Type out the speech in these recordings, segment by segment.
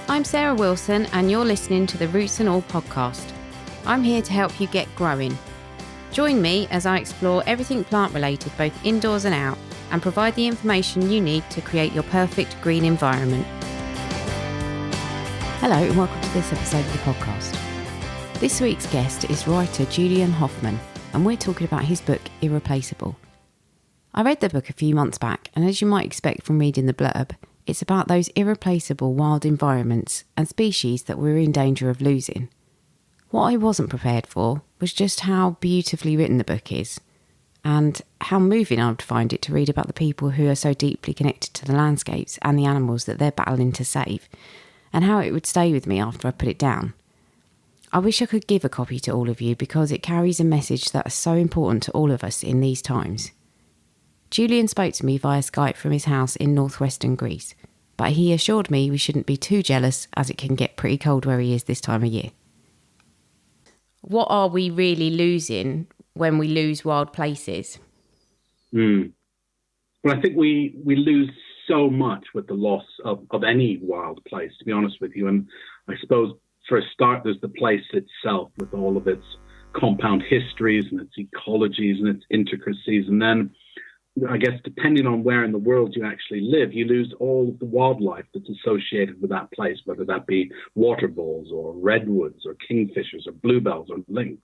I'm Sarah Wilson and you're listening to the Roots and All podcast. I'm here to help you get growing. Join me as I explore everything plant related both indoors and out and provide the information you need to create your perfect green environment. Hello and welcome to this episode of the podcast. This week's guest is writer Julian Hoffman and we're talking about his book Irreplaceable. I read the book a few months back and as you might expect from reading the blurb, it's about those irreplaceable wild environments and species that we're in danger of losing. What I wasn't prepared for was just how beautifully written the book is and how moving I would find it to read about the people who are so deeply connected to the landscapes and the animals that they're battling to save, and how it would stay with me after I put it down. I wish I could give a copy to all of you because it carries a message that is so important to all of us in these times. Julian spoke to me via Skype from his house in northwestern Greece, but he assured me we shouldn't be too jealous as it can get pretty cold where he is this time of year. What are we really losing when we lose wild places? Well, I think we lose so much with the loss of any wild place, to be honest with you. And I suppose for a start, there's the place itself with all of its compound histories and its ecologies and its intricacies. And then I guess depending on where in the world you actually live, you lose all of the wildlife that's associated with that place, whether that be water voles or redwoods or kingfishers or bluebells or lynx.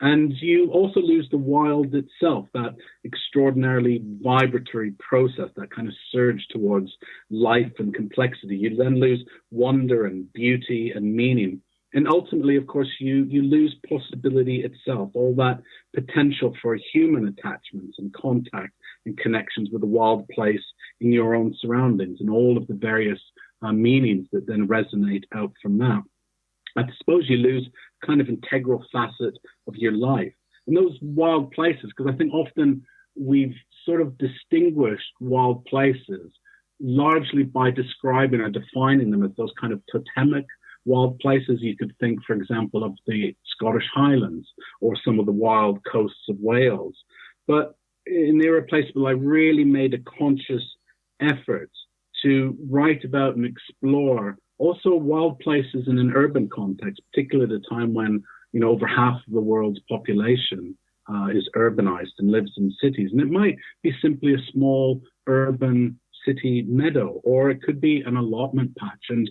And you also lose the wild itself, that extraordinarily vibratory process, that kind of surge towards life and complexity. You then lose wonder and beauty and meaning. And ultimately, of course, you lose possibility itself, all that potential for human attachments and contact and connections with a wild place in your own surroundings and all of the various meanings that then resonate out from that. I suppose you lose kind of integral facet of your life. And those wild places, because I think often we've sort of distinguished wild places largely by describing or defining them as those kind of totemic wild places. You could think, for example, of the Scottish Highlands or some of the wild coasts of Wales. But in Irreplaceable, I really made a conscious effort to write about and explore also wild places in an urban context, particularly at a time when, over half of the world's population is urbanized and lives in cities. And it might be simply a small urban city meadow, or it could be an allotment patch. And,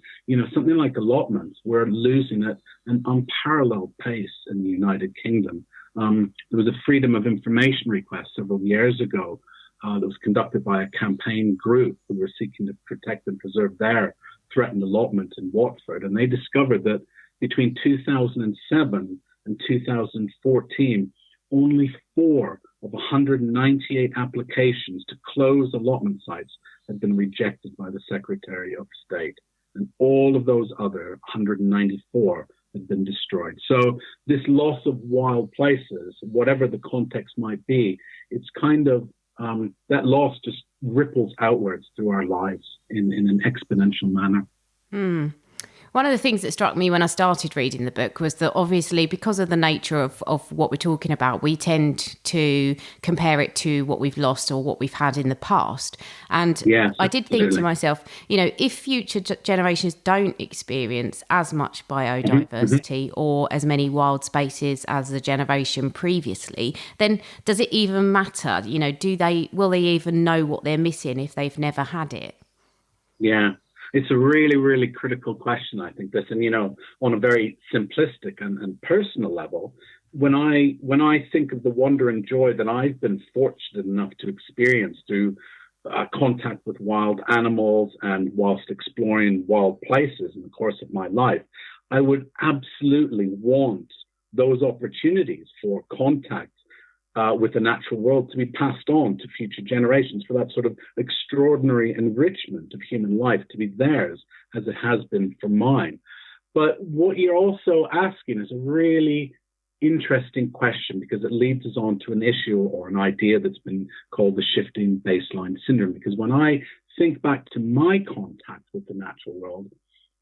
something like allotments, we're losing at an unparalleled pace in the United Kingdom. There was a freedom of information request several years ago that was conducted by a campaign group who were seeking to protect and preserve their threatened allotment in Watford. And they discovered that between 2007 and 2014, only 4 of 198 applications to close allotment sites had been rejected by the Secretary of State. And all of those other 194 had been destroyed. So this loss of wild places, whatever the context might be, it's kind of that loss just ripples outwards through our lives in an exponential manner. One of the things that struck me when I started reading the book was that obviously because of the nature of what we're talking about, we tend to compare it to what we've lost or what we've had in the past. And yes, I did think to myself, if future generations don't experience as much biodiversity or as many wild spaces as the generation previously, then does it even matter? Will they even know what they're missing if they've never had it? Yeah. It's a really, really critical question, I think, this. And, on a very simplistic and personal level, when I think of the wonder and joy that I've been fortunate enough to experience through contact with wild animals and whilst exploring wild places in the course of my life, I would absolutely want those opportunities for contact with the natural world to be passed on to future generations, for that sort of extraordinary enrichment of human life to be theirs as it has been for mine. But what you're also asking is a really interesting question because it leads us on to an issue or an idea that's been called the shifting baseline syndrome. Because when I think back to my contact with the natural world,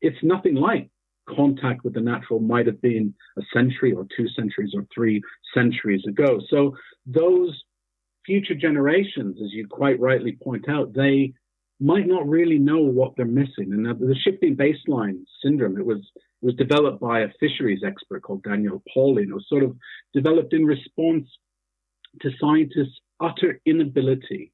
it's nothing like contact with the natural might have been a century or 2 centuries or 3 centuries ago. So those future generations, as you quite rightly point out, they might not really know what they're missing. And the shifting baseline syndrome, it was developed by a fisheries expert called Daniel Pauly. It was sort of developed in response to scientists' utter inability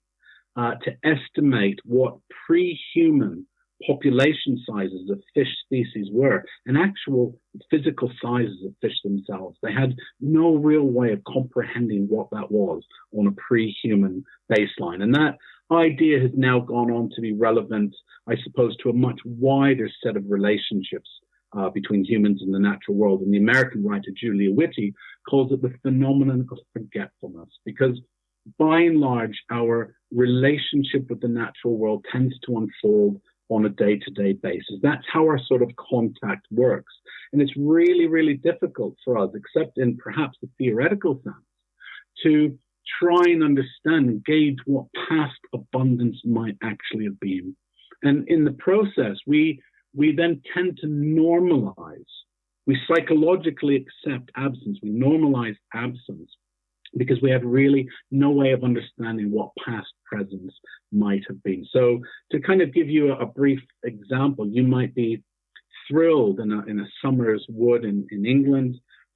to estimate what pre-human population sizes of fish species were and actual physical sizes of fish themselves. They had no real way of comprehending what that was on a pre-human baseline. And that idea has now gone on to be relevant, I suppose, to a much wider set of relationships between humans and the natural world. And the American writer Julia Whitty calls it the phenomenon of forgetfulness, because by and large, our relationship with the natural world tends to unfold on a day-to-day basis. That's how our sort of contact works. And it's really, really difficult for us, except in perhaps the theoretical sense, to try and understand and gauge what past abundance might actually have been. And in the process, we then tend to normalize. We psychologically accept absence. We normalize absence because we have really no way of understanding what past presence might have been. So to kind of give you a brief example, you might be thrilled in a summer's wood in England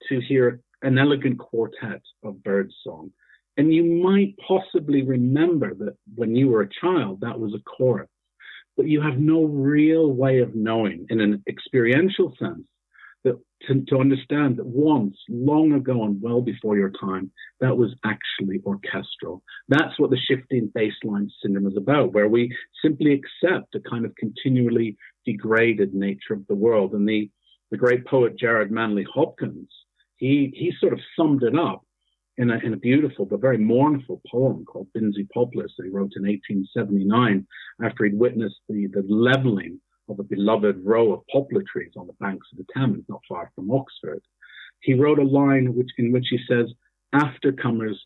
to hear an elegant quartet of birdsong. And you might possibly remember that when you were a child, that was a chorus. But you have no real way of knowing in an experiential sense that to understand that once, long ago and well before your time, that was actually orchestral. That's what the shifting baseline syndrome is about, where we simply accept the kind of continually degraded nature of the world. And the great poet Gerard Manley Hopkins, he sort of summed it up in a beautiful but very mournful poem called Binsey Poplars that he wrote in 1879 after he'd witnessed the levelling of a beloved row of poplar trees on the banks of the Thames, not far from Oxford. He wrote a line in which he says, "Aftercomers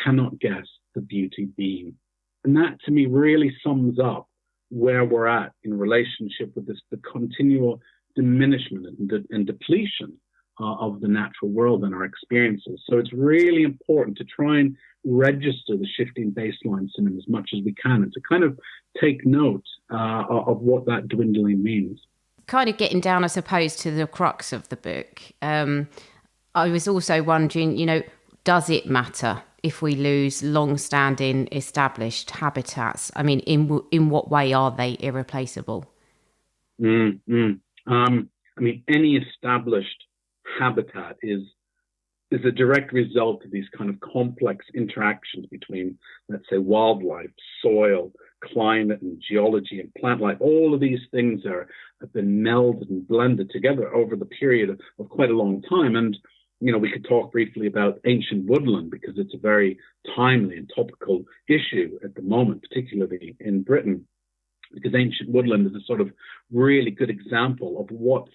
cannot guess the beauty beam." And that to me really sums up where we're at in relationship with the continual diminishment and depletion of the natural world and our experiences. So it's really important to try and register the shifting baseline syndrome as much as we can and to kind of take note of what that dwindling means. Kind of getting down, I suppose, to the crux of the book. I was also wondering, does it matter if we lose long-standing established habitats? I mean, in what way are they irreplaceable? I mean, any established habitat is a direct result of these kind of complex interactions between, let's say, wildlife, soil, climate, and geology and plant life. All of these things have been melded and blended together over the period of quite a long time. And, we could talk briefly about ancient woodland because it's a very timely and topical issue at the moment, particularly in Britain, because ancient woodland is a sort of really good example of what's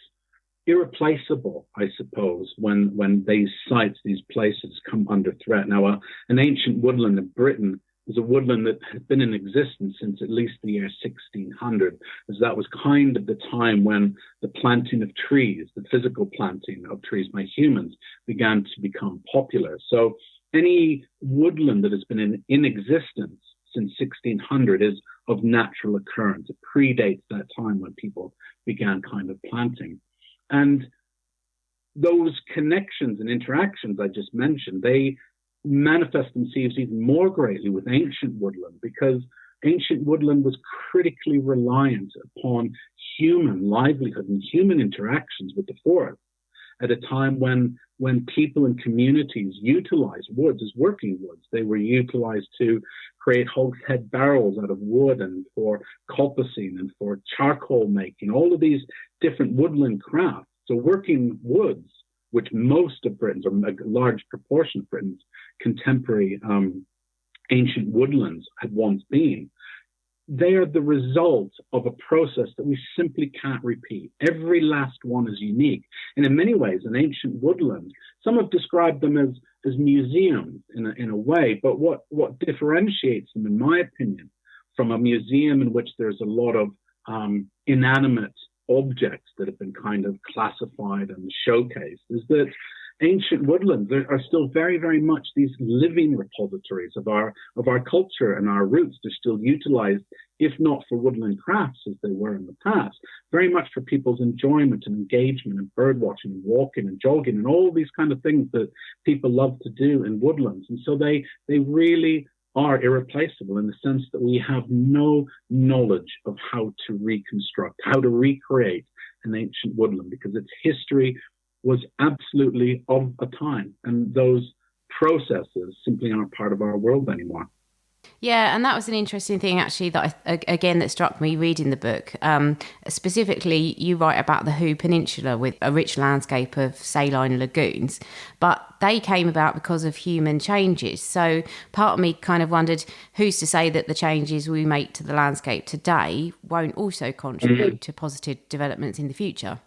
irreplaceable, I suppose, when these sites, these places come under threat. Now, an ancient woodland in Britain is a woodland that has been in existence since at least the year 1600, as that was kind of the time when the planting of trees, the physical planting of trees by humans, began to become popular. So any woodland that has been in existence since 1600 is of natural occurrence. It predates that time when people began kind of planting. And those connections and interactions I just mentioned, they manifest themselves even more greatly with ancient woodland, because ancient woodland was critically reliant upon human livelihood and human interactions with the forest at a time when people and communities utilized woods as working woods. They were utilized to create hogshead barrels out of wood and for coppicing and for charcoal making, all of these different woodland crafts. So working woods, which most of Britain's, or a large proportion of Britain's contemporary ancient woodlands had once been, they are the result of a process that we simply can't repeat. Every last one is unique. And in many ways, an ancient woodland, some have described them as museums in a way, but what differentiates them, in my opinion, from a museum in which there's a lot of inanimate objects that have been kind of classified and showcased, is that ancient woodlands are still very, very much these living repositories of our culture and our roots. They're still utilized, if not for woodland crafts as they were in the past, very much for people's enjoyment and engagement and bird watching and walking and jogging and all these kind of things that people love to do in woodlands. And so they really are irreplaceable in the sense that we have no knowledge of how to reconstruct, how to recreate an ancient woodland, because its history was absolutely of a time, and those processes simply aren't part of our world anymore. Yeah, and that was an interesting thing, actually, that struck me reading the book. Specifically, you write about the Hoo Peninsula with a rich landscape of saline lagoons, but they came about because of human changes. So part of me kind of wondered, who's to say that the changes we make to the landscape today won't also contribute to positive developments in the future?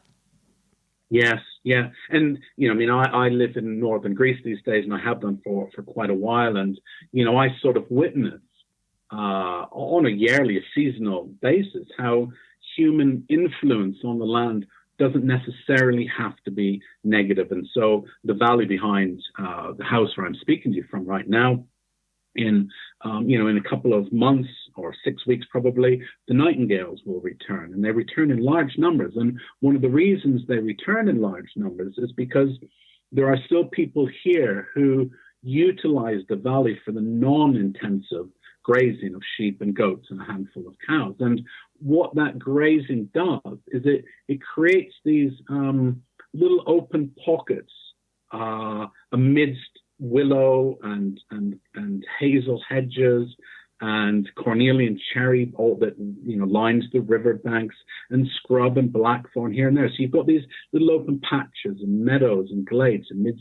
Yes, yeah. And, I live in northern Greece these days, and I have done for quite a while. And, I sort of witness on a yearly, seasonal basis how human influence on the land doesn't necessarily have to be negative. And so the valley behind the house where I'm speaking to you from right now, in a couple of months or 6 weeks probably, the nightingales will return, and they return in large numbers. And one of the reasons they return in large numbers is because there are still people here who utilize the valley for the non-intensive grazing of sheep and goats and a handful of cows. And what that grazing does is it creates these little open pockets amidst willow and hazel hedges and cornelian cherry, all that lines the riverbanks, and scrub and blackthorn here and there. So you've got these little open patches and meadows and glades amid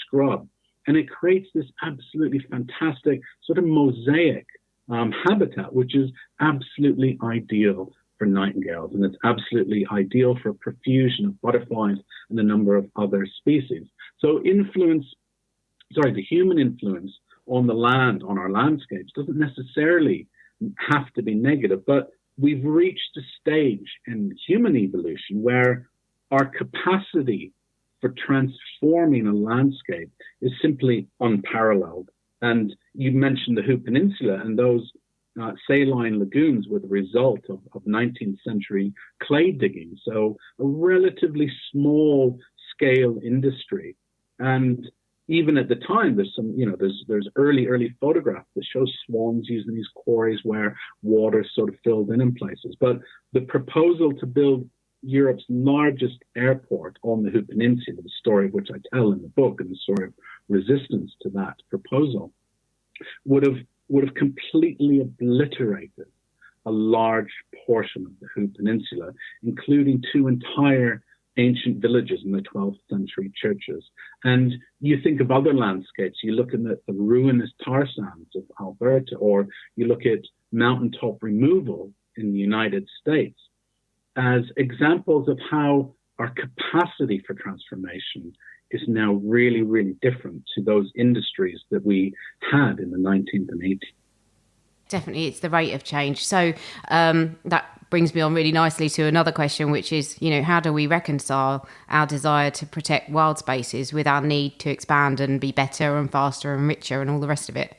scrub, and it creates this absolutely fantastic sort of mosaic habitat, which is absolutely ideal for nightingales, and it's absolutely ideal for a profusion of butterflies and a number of other species. So the human influence on the land, on our landscapes, doesn't necessarily have to be negative, but we've reached a stage in human evolution where our capacity for transforming a landscape is simply unparalleled. And you mentioned the Hoo Peninsula, and those saline lagoons were the result of 19th century clay digging, so a relatively small scale industry. And even at the time, there's early photographs that show swans using these quarries where water sort of filled in places. But the proposal to build Europe's largest airport on the Hoo Peninsula, the story of which I tell in the book, and the story of resistance to that proposal, would have completely obliterated a large portion of the Hoo Peninsula, including two entire ancient villages in the 12th century churches. And you think of other landscapes, you look at the ruinous tar sands of Alberta, or you look at mountaintop removal in the United States, as examples of how our capacity for transformation is now really, really different to those industries that we had in the 19th and 18th. Definitely, it's the rate of change. So that brings me on really nicely to another question, which is, how do we reconcile our desire to protect wild spaces with our need to expand and be better and faster and richer and all the rest of it?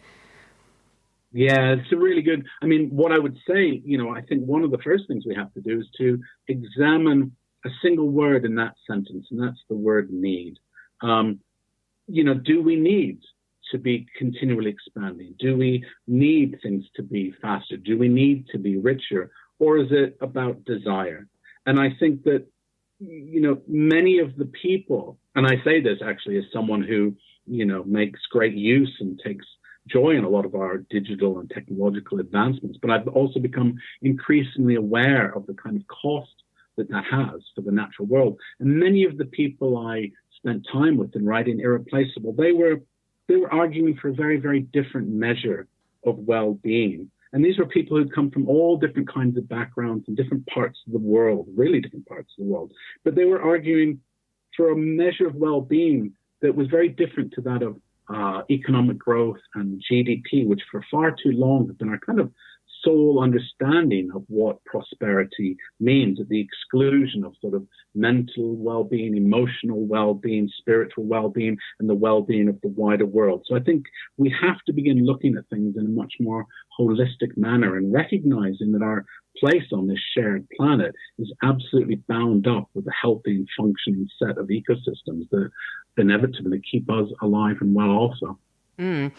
Yeah, it's a really good, what I would say, I think one of the first things we have to do is to examine a single word in that sentence, and that's the word need. Do we need to be continually expanding? Do we need things to be faster? Do we need to be richer? Or is it about desire? And I think that, many of the people, and I say this actually as someone who, makes great use and takes joy in a lot of our digital and technological advancements, but I've also become increasingly aware of the kind of cost that has for the natural world. And many of the people I spent time with in writing Irreplaceable, they were arguing for a very, very different measure of well-being. And these were people who'd come from all different kinds of backgrounds and different parts of the world, really different parts of the world. But they were arguing for a measure of well-being that was very different to that of economic growth and GDP, which for far too long have been our kind of sole understanding of what prosperity means, at the exclusion of sort of mental well-being, emotional well-being, spiritual well-being, and the well-being of the wider world. So I think we have to begin looking at things in a much more holistic manner and recognizing that our place on this shared planet is absolutely bound up with a healthy and functioning set of ecosystems that inevitably keep us alive and well also. And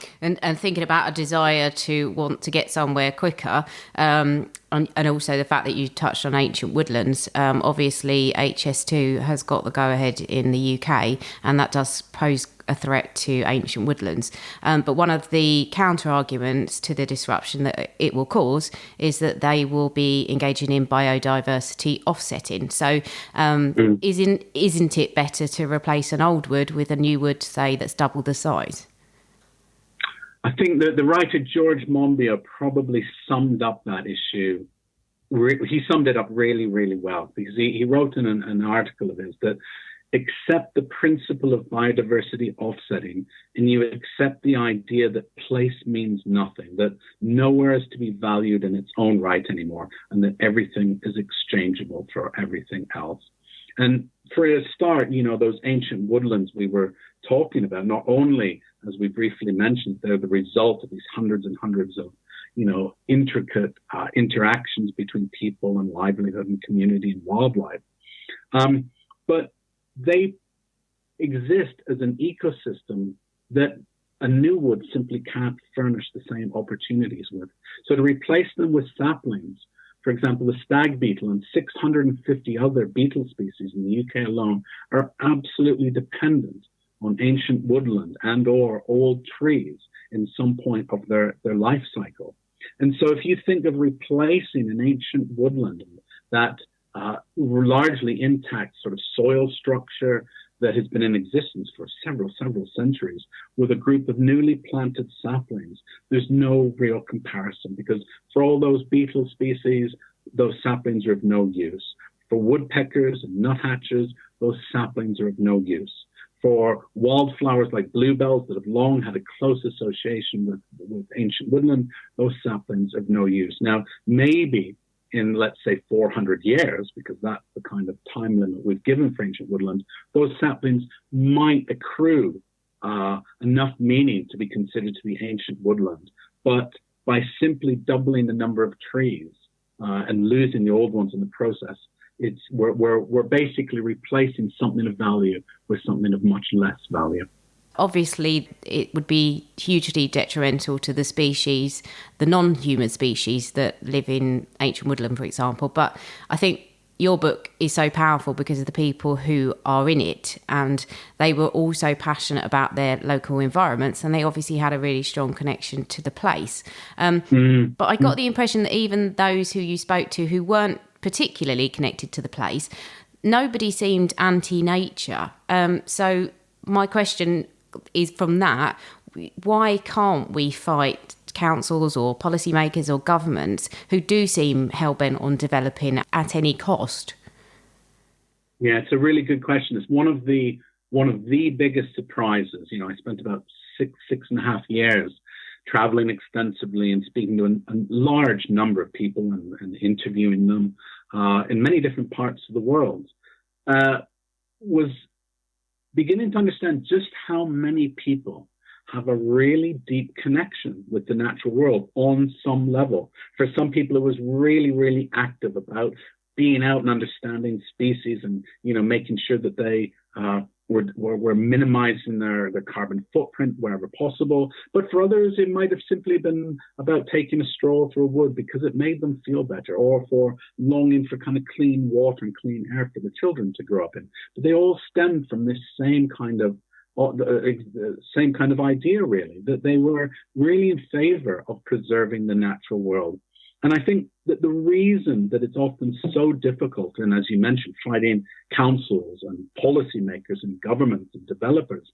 thinking about a desire to want to get somewhere quicker, and also the fact that you touched on ancient woodlands. Obviously, HS2 has got the go-ahead in the UK, and that does pose a threat to ancient woodlands. But one of the counter-arguments to the disruption that it will cause is that they will be engaging in biodiversity offsetting. So isn't it better to replace an old wood with a new wood, say, that's double the size? I think that the writer George Monbiot probably summed up that issue. He summed it up really, really well, because he wrote in an article of his that accept the principle of biodiversity offsetting and you accept the idea that place means nothing, that nowhere is to be valued in its own right anymore, and that everything is exchangeable for everything else. And for a start, those ancient woodlands we were talking about, not only, as we briefly mentioned, they're the result of these hundreds and hundreds of, intricate interactions between people and livelihood and community and wildlife. But they exist as an ecosystem that a new wood simply can't furnish the same opportunities with. So to replace them with saplings, for example, the stag beetle and 650 other beetle species in the UK alone are absolutely dependent on ancient woodland and or old trees in some point of their life cycle. And so if you think of replacing an ancient woodland, that largely intact sort of soil structure that has been in existence for several centuries with a group of newly planted saplings, there's no real comparison, because for all those beetle species, those saplings are of no use. For woodpeckers and nuthatches, those saplings are of no use. For wildflowers like bluebells that have long had a close association with ancient woodland, those saplings are of no use. Now, maybe in, let's say, 400 years, because that's the kind of time limit we've given for ancient woodland, those saplings might accrue enough meaning to be considered to be ancient woodland. But by simply doubling the number of trees and losing the old ones in the process, we're basically replacing something of value with something of much less value. Obviously, it would be hugely detrimental to the species, the non-human species that live in ancient woodland, for example. But I think your book is so powerful because of the people who are in it, and they were also passionate about their local environments, and they obviously had a really strong connection to the place. But I got the impression that even those who you spoke to who weren't particularly connected to the place, nobody seemed anti-nature. So my question is, from that, why can't we fight councils or policymakers or governments who do seem hell-bent on developing at any cost? Yeah, it's a really good question. It's one of the biggest surprises. I spent about six and a half years traveling extensively and speaking to a large number of people and interviewing them in many different parts of the world. Was beginning to understand just how many people have a really deep connection with the natural world on some level. For some people, it was really, really active about being out and understanding species and, making sure that they were minimizing their carbon footprint wherever possible. But for others, it might have simply been about taking a stroll through a wood because it made them feel better, or for longing for kind of clean water and clean air for the children to grow up in. But they all stemmed from this same kind of idea, really, that they were really in favor of preserving the natural world. And I think that the reason that it's often so difficult, and as you mentioned, fighting councils and policymakers and governments and developers,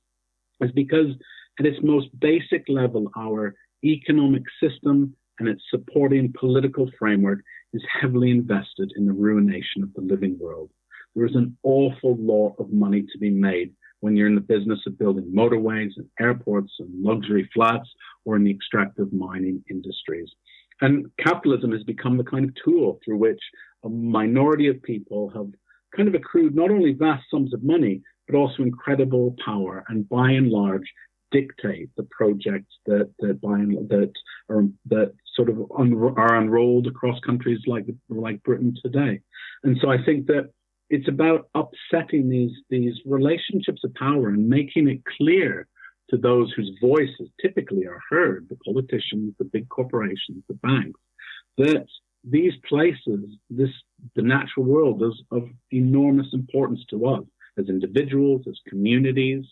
is because at its most basic level, our economic system and its supporting political framework is heavily invested in the ruination of the living world. There is an awful lot of money to be made when you're in the business of building motorways and airports and luxury flats, or in the extractive mining industries. And capitalism has become the kind of tool through which a minority of people have kind of accrued not only vast sums of money, but also incredible power, and by and large dictate the projects that are unrolled across countries like Britain today. And so I think that it's about upsetting these relationships of power and making it clear to those whose voices typically are heard, the politicians, the big corporations, the banks, that these places, the natural world, is of enormous importance to us as individuals, as communities,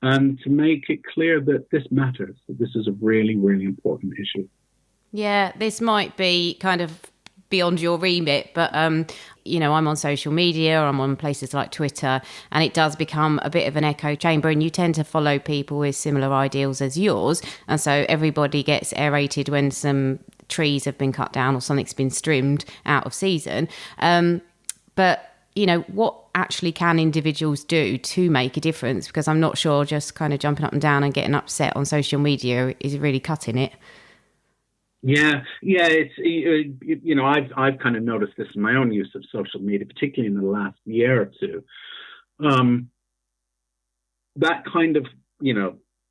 and to make it clear that this matters, that this is a really, really important issue. Yeah, this might be kind of beyond your remit, but I'm on social media, I'm on places like Twitter, and it does become a bit of an echo chamber, and you tend to follow people with similar ideals as yours, and so everybody gets aerated when some trees have been cut down or something's been trimmed out of season. But what actually can individuals do to make a difference? Because I'm not sure just kind of jumping up and down and getting upset on social media is really cutting it. Yeah. It's I've kind of noticed this in my own use of social media, particularly in the last year or two. That kind of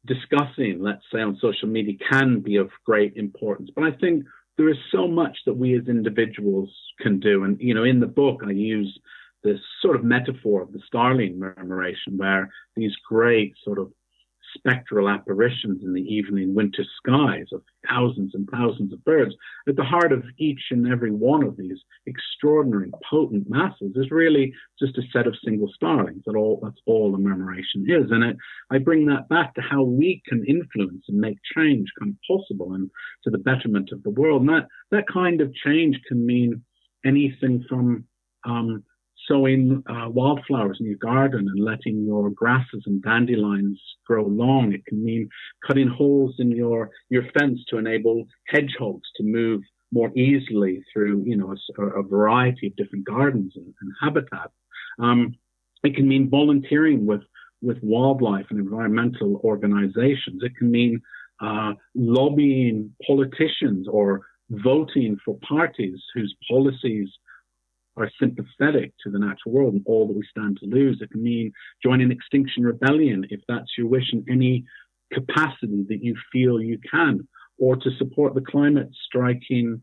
discussing, let's say, on social media can be of great importance, but I think there is so much that we as individuals can do. And in the book, I use this sort of metaphor of the starling murmuration, where these great sort of spectral apparitions in the evening winter skies of thousands and thousands of birds, at the heart of each and every one of these extraordinary potent masses is really just a set of single starlings. That's all a murmuration is. And I bring that back to how we can influence and make change kind of possible and to the betterment of the world. And that kind of change can mean anything from sowing wildflowers in your garden and letting your grasses and dandelions grow long. It can mean cutting holes in your fence to enable hedgehogs to move more easily through, a variety of different gardens and habitats. It can mean volunteering with wildlife and environmental organizations. It can mean lobbying politicians or voting for parties whose policies are sympathetic to the natural world and all that we stand to lose. It can mean joining Extinction Rebellion if that's your wish in any capacity that you feel you can, or to support the climate striking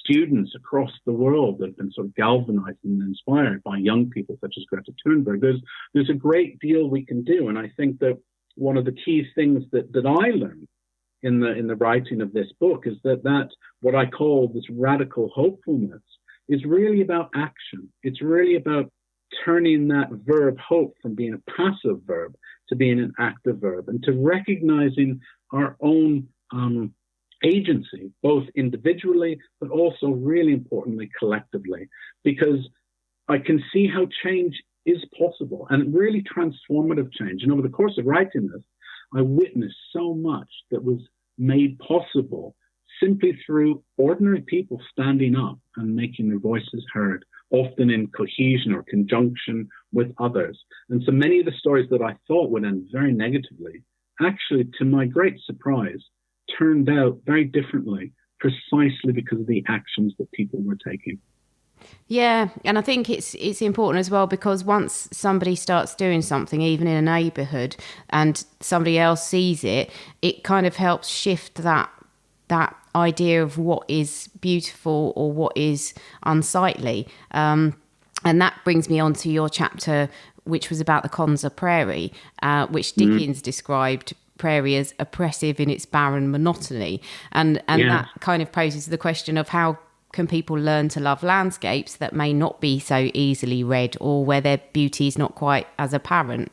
students across the world that have been sort of galvanized and inspired by young people such as Greta Thunberg. There's a great deal we can do, and I think that one of the key things that I learned in the writing of this book is that what I call this radical hopefulness is really about action. It's really about turning that verb hope from being a passive verb to being an active verb, and to recognizing our own agency, both individually, but also really importantly, collectively, because I can see how change is possible, and really transformative change. And over the course of writing this, I witnessed so much that was made possible simply through ordinary people standing up and making their voices heard, often in cohesion or conjunction with others. And so many of the stories that I thought would end very negatively, actually, to my great surprise, turned out very differently, precisely because of the actions that people were taking. Yeah, and I think it's important as well, because once somebody starts doing something, even in a neighbourhood, and somebody else sees it, it kind of helps shift that idea of what is beautiful or what is unsightly. And that brings me on to your chapter, which was about the Konza Prairie, which Dickens described prairie as oppressive in its barren monotony. And that kind of poses the question of how can people learn to love landscapes that may not be so easily read, or where their beauty is not quite as apparent?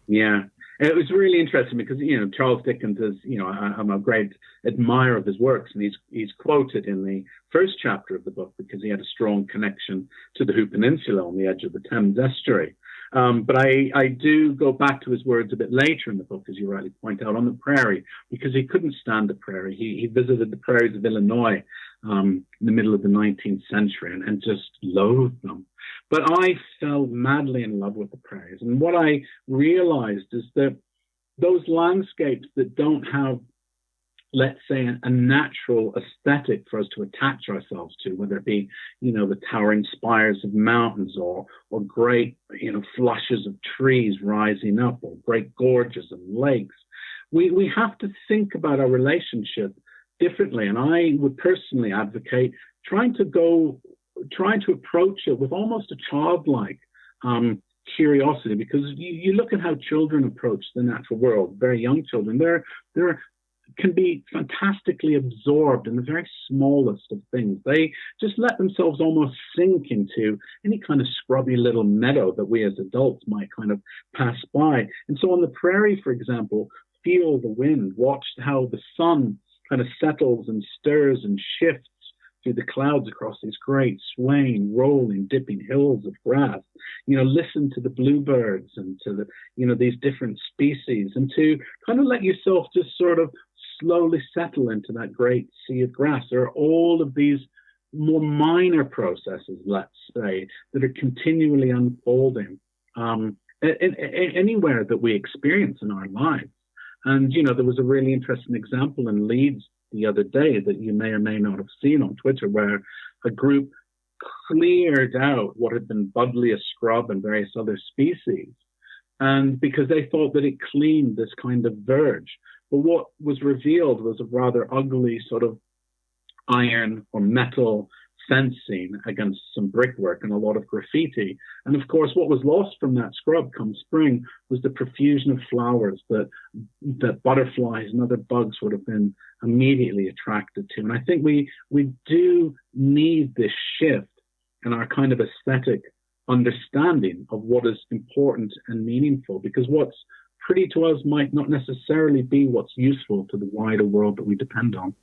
Yeah. It was really interesting because, Charles Dickens is, I'm a great admirer of his works, and he's quoted in the first chapter of the book because he had a strong connection to the Hoop Peninsula on the edge of the Thames estuary. But I do go back to his words a bit later in the book, as you rightly point out, on the prairie, because he couldn't stand the prairie. He visited the prairies of Illinois in the middle of the 19th century and just loathed them. But I fell madly in love with the prairies. And what I realized is that those landscapes that don't have let's say, a natural aesthetic for us to attach ourselves to, whether it be, the towering spires of mountains or great, flushes of trees rising up, or great gorges and lakes. We have to think about our relationship differently. And I would personally advocate trying to approach it with almost a childlike curiosity, because you look at how children approach the natural world, very young children, they're can be fantastically absorbed in the very smallest of things. They just let themselves almost sink into any kind of scrubby little meadow that we as adults might kind of pass by. And so on the prairie, for example, feel the wind, watch how the sun kind of settles and stirs and shifts through the clouds across these great swaying, rolling, dipping hills of grass. Listen to the bluebirds and to the, these different species, and to kind of let yourself just sort of slowly settle into that great sea of grass. There are all of these more minor processes, let's say, that are continually unfolding anywhere that we experience in our lives. And, there was a really interesting example in Leeds the other day that you may or may not have seen on Twitter, where a group cleared out what had been Buddleia scrub and various other species, and because they thought that it cleaned this kind of verge. But what was revealed was a rather ugly sort of iron or metal fencing against some brickwork and a lot of graffiti. And of course, what was lost from that scrub come spring was the profusion of flowers that butterflies and other bugs would have been immediately attracted to. And I think we do need this shift in our kind of aesthetic understanding of what is important and meaningful, because what's pretty to us might not necessarily be what's useful to the wider world that we depend on.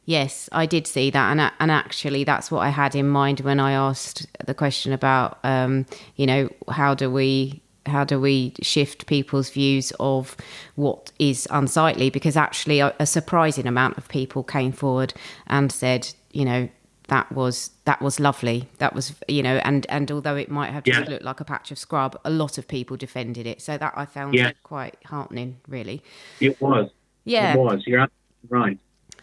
Yes, I did see that, and actually that's what I had in mind when I asked the question about how do we shift people's views of what is unsightly, because actually a surprising amount of people came forward and said, that was lovely. That was, and although it might have just looked like a patch of scrub, a lot of people defended it. So that I found quite heartening, really. It was. Yeah. It was. You're absolutely right.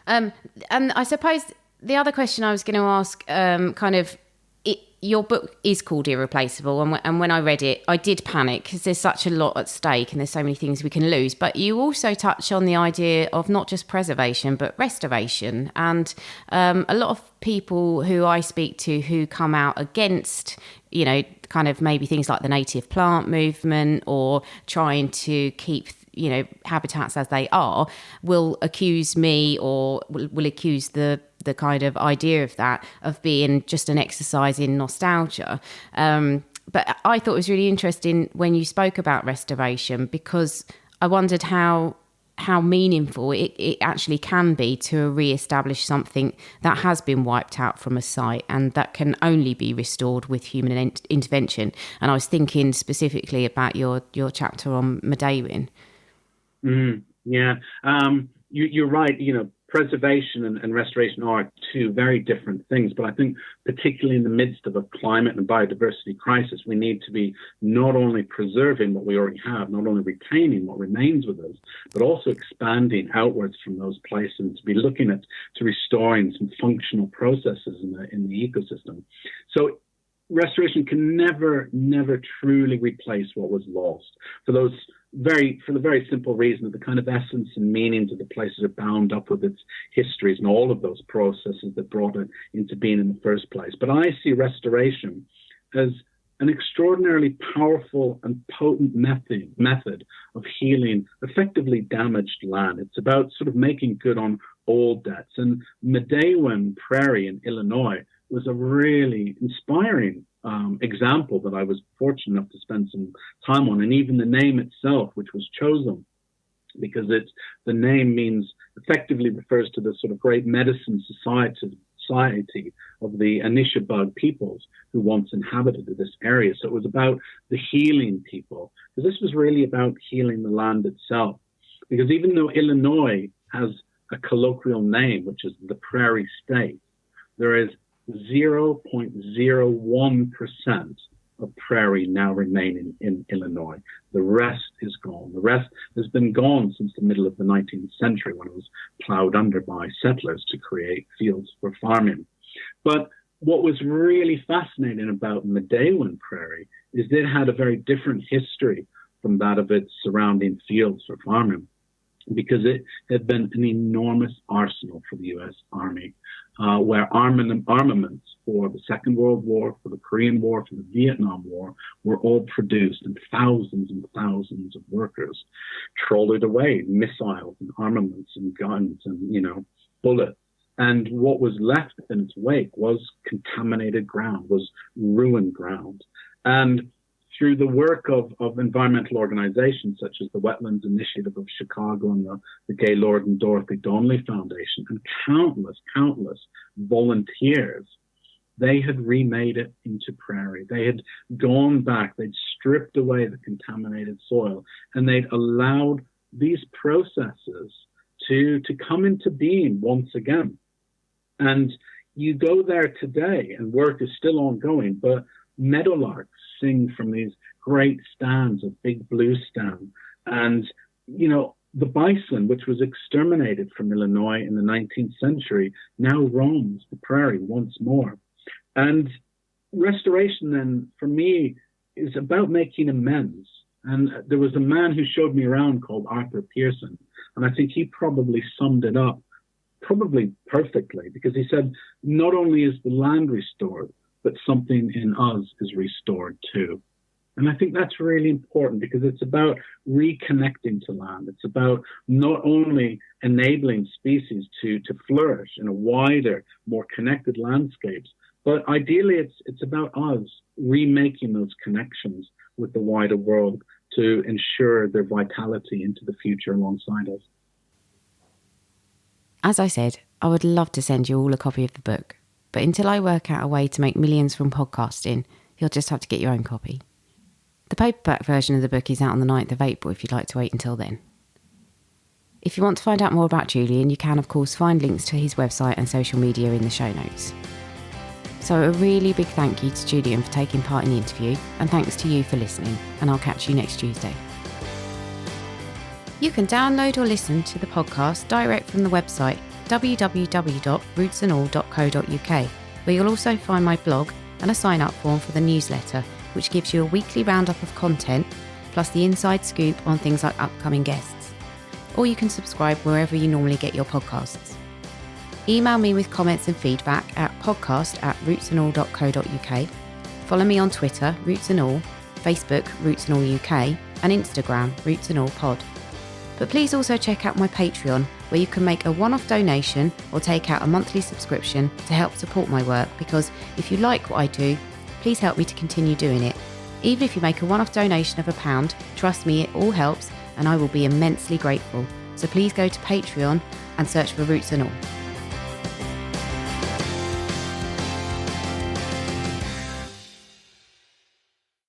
And I suppose the other question I was going to ask, your book is called Irreplaceable, and when I read it, I did panic because there's such a lot at stake and there's so many things we can lose. But you also touch on the idea of not just preservation, but restoration. And a lot of people who I speak to who come out against, kind of maybe things like the native plant movement or trying to keep habitats as they are, will accuse me or will accuse the kind of idea of that of being just an exercise in nostalgia. But I thought it was really interesting when you spoke about restoration, because I wondered how meaningful it actually can be to re-establish something that has been wiped out from a site and that can only be restored with human intervention. And I was thinking specifically about your chapter on Medewy'n. You're right. Preservation and restoration are two very different things. But I think particularly in the midst of a climate and biodiversity crisis, we need to be not only preserving what we already have, not only retaining what remains with us, but also expanding outwards from those places and to be looking to restoring some functional processes in the ecosystem. So restoration can never truly replace what was lost. For the very simple reason that the kind of essence and meanings of the places are bound up with its histories and all of those processes that brought it into being in the first place. But I see restoration as an extraordinarily powerful and potent method of healing effectively damaged land. It's about sort of making good on old debts. And Medewy'n Prairie in Illinois was a really inspiring example that I was fortunate enough to spend some time on. And even the name itself, which was chosen because the name effectively refers to the sort of great medicine society of the Anishinaabe peoples who once inhabited this area. So it was about the healing people, because this was really about healing the land itself. Because even though Illinois has a colloquial name, which is the Prairie State, there is 0.01% of prairie now remain in Illinois. The rest is gone. The rest has been gone since the middle of the 19th century, when it was plowed under by settlers to create fields for farming. But what was really fascinating about Medewan Prairie is it had a very different history from that of its surrounding fields for farming, because it had been an enormous arsenal for the U.S. Army, where armaments for the Second World War, for the Korean War, for the Vietnam War were all produced, and thousands of workers trolled away missiles and armaments and guns and, bullets. And what was left in its wake was contaminated ground, was ruined ground. And through the work of environmental organizations such as the Wetlands Initiative of Chicago and the Gaylord and Dorothy Donnelly Foundation, and countless volunteers, they had remade it into prairie. They had gone back, they'd stripped away the contaminated soil, and they'd allowed these processes to come into being once again. And you go there today, and work is still ongoing, but meadowlarks sing from these great stands of big blue stem. And, the bison, which was exterminated from Illinois in the 19th century, now roams the prairie once more. And restoration then, for me, is about making amends. And there was a man who showed me around called Arthur Pearson, and I think he probably summed it up probably perfectly, because he said, not only is the land restored, but something in us is restored too. And I think that's really important, because it's about reconnecting to land. It's about not only enabling species to flourish in a wider, more connected landscapes, but ideally it's about us remaking those connections with the wider world to ensure their vitality into the future alongside us. As I said, I would love to send you all a copy of the book, but until I work out a way to make millions from podcasting, you'll just have to get your own copy. The paperback version of the book is out on the 9th of April if you'd like to wait until then. If you want to find out more about Julian, you can of course find links to his website and social media in the show notes. So a really big thank you to Julian for taking part in the interview, and thanks to you for listening, and I'll catch you next Tuesday. You can download or listen to the podcast direct from the website www.rootsandall.co.uk, where you'll also find my blog and a sign-up form for the newsletter, which gives you a weekly roundup of content, plus the inside scoop on things like upcoming guests. Or you can subscribe wherever you normally get your podcasts. Email me with comments and feedback at podcast@rootsandall.co.uk. Follow me on Twitter, Roots and All, Facebook, Roots and All UK, and Instagram, Roots and All Pod. But please also check out my Patreon, where you can make a one-off donation or take out a monthly subscription to help support my work, because if you like what I do, please help me to continue doing it. Even if you make a one-off donation of £1, trust me, it all helps, and I will be immensely grateful. So please go to Patreon and search for Roots and All.